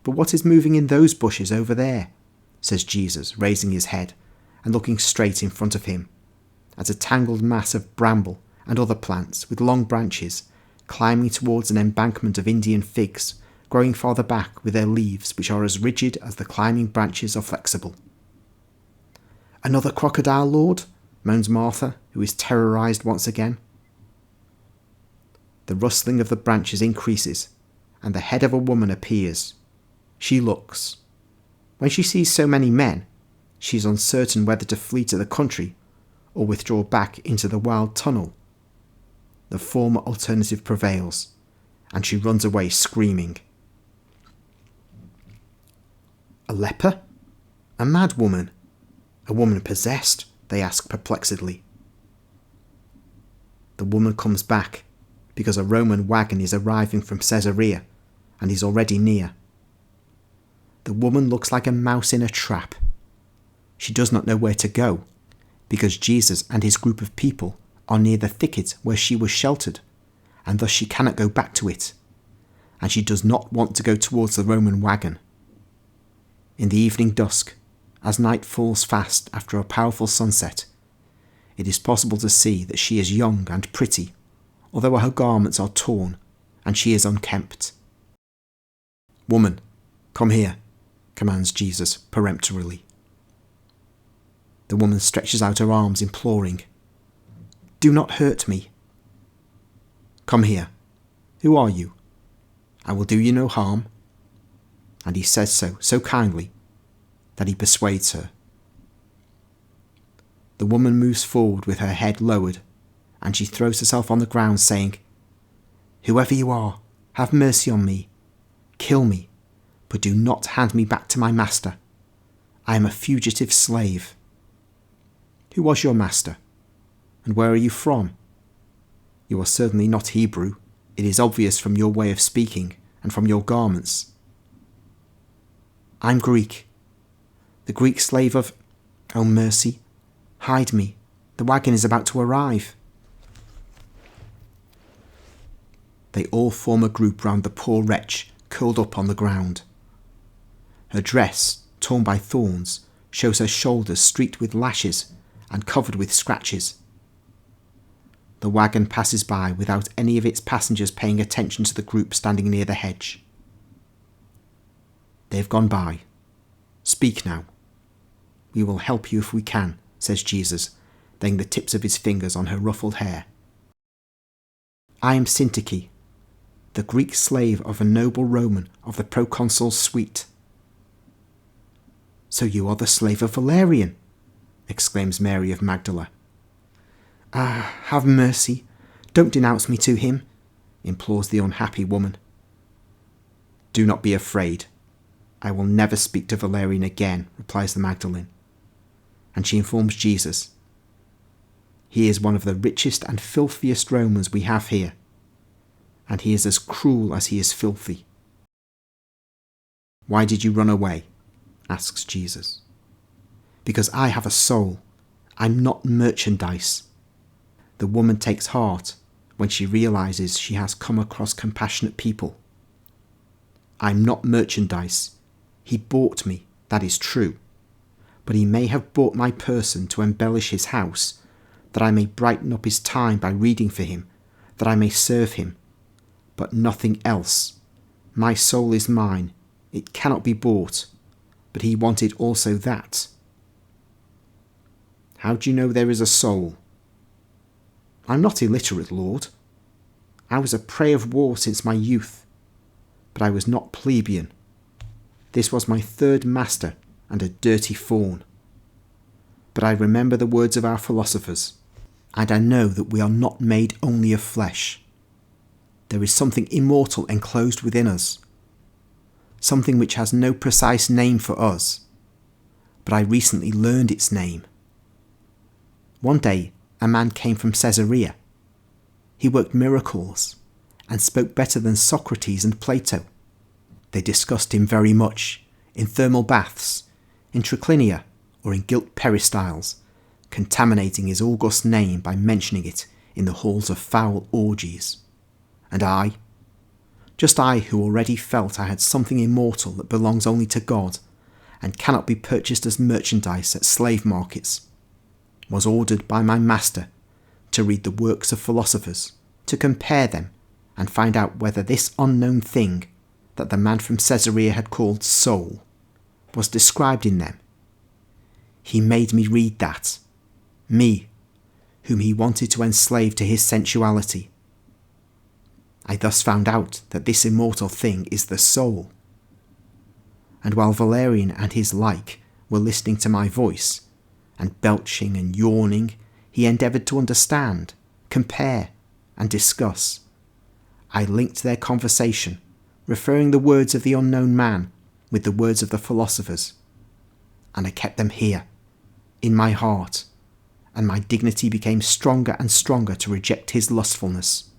But what is moving in those bushes over there? Says Jesus, raising his head and looking straight in front of him, at a tangled mass of bramble and other plants with long branches, climbing towards an embankment of Indian figs, growing farther back with their leaves which are as rigid as the climbing branches are flexible. "Another crocodile, Lord?" moans Martha, who is terrorised once again. The rustling of the branches increases, and the head of a woman appears. She looks. When she sees so many men, she is uncertain whether to flee to the country or withdraw back into the wild tunnel. The former alternative prevails, and she runs away screaming. A leper? A mad woman? A woman possessed? They ask perplexedly. The woman comes back, because a Roman wagon is arriving from Caesarea and is already near. The woman looks like a mouse in a trap. She does not know where to go, because Jesus and his group of people are near the thicket where she was sheltered, and thus she cannot go back to it, and she does not want to go towards the Roman wagon. In the evening dusk, as night falls fast after a powerful sunset, it is possible to see that she is young and pretty, although her garments are torn and she is unkempt. "Woman, come here," commands Jesus peremptorily. The woman stretches out her arms, imploring, "Do not hurt me." "Come here. Who are you? I will do you no harm." And he says so kindly, that he persuades her. The woman moves forward with her head lowered, and she throws herself on the ground, saying, "Whoever you are, have mercy on me. Kill me, but do not hand me back to my master. I am a fugitive slave." "Who was your master? And where are you from? You are certainly not Hebrew. It is obvious from your way of speaking and from your garments." "I'm Greek. The Greek slave of... Oh, mercy. Hide me. The wagon is about to arrive." They all form a group round the poor wretch curled up on the ground. Her dress, torn by thorns, shows her shoulders streaked with lashes and covered with scratches. The wagon passes by without any of its passengers paying attention to the group standing near the hedge. "They have gone by. Speak now. We will help you if we can," says Jesus, laying the tips of his fingers on her ruffled hair. "I am Syntyche, the Greek slave of a noble Roman of the proconsul's suite." "So you are the slave of Valerian," exclaims Mary of Magdala. "Ah, have mercy. Don't denounce me to him," implores the unhappy woman. "Do not be afraid. I will never speak to Valerian again," replies the Magdalene. And she informs Jesus, "He is one of the richest and filthiest Romans we have here, and he is as cruel as he is filthy." "Why did you run away?" asks Jesus. "Because I have a soul. I'm not merchandise." The woman takes heart when she realizes she has come across compassionate people. "I'm not merchandise. He bought me, that is true. But he may have bought my person to embellish his house, that I may brighten up his time by reading for him, that I may serve him. But nothing else. My soul is mine. It cannot be bought. But he wanted also that." "How do you know there is a soul?" "I'm not illiterate, Lord. I was a prey of war since my youth, but I was not plebeian. This was my third master, and a dirty fawn. But I remember the words of our philosophers, and I know that we are not made only of flesh. There is something immortal enclosed within us, something which has no precise name for us, but I recently learned its name. One day a man came from Caesarea. He worked miracles and spoke better than Socrates and Plato. They discussed him very much, in thermal baths, in triclinia, or in gilt peristyles, contaminating his august name by mentioning it in the halls of foul orgies. And I? just I who already felt I had something immortal that belongs only to God and cannot be purchased as merchandise at slave markets, was ordered by my master to read the works of philosophers, to compare them and find out whether this unknown thing that the man from Caesarea had called soul was described in them. He made me read that, me, whom he wanted to enslave to his sensuality. I thus found out that this immortal thing is the soul. And while Valerian and his like were listening to my voice, and belching and yawning, he endeavoured to understand, compare, and discuss. I linked their conversation, referring the words of the unknown man with the words of the philosophers, and I kept them here, in my heart, and my dignity became stronger and stronger to reject his lustfulness.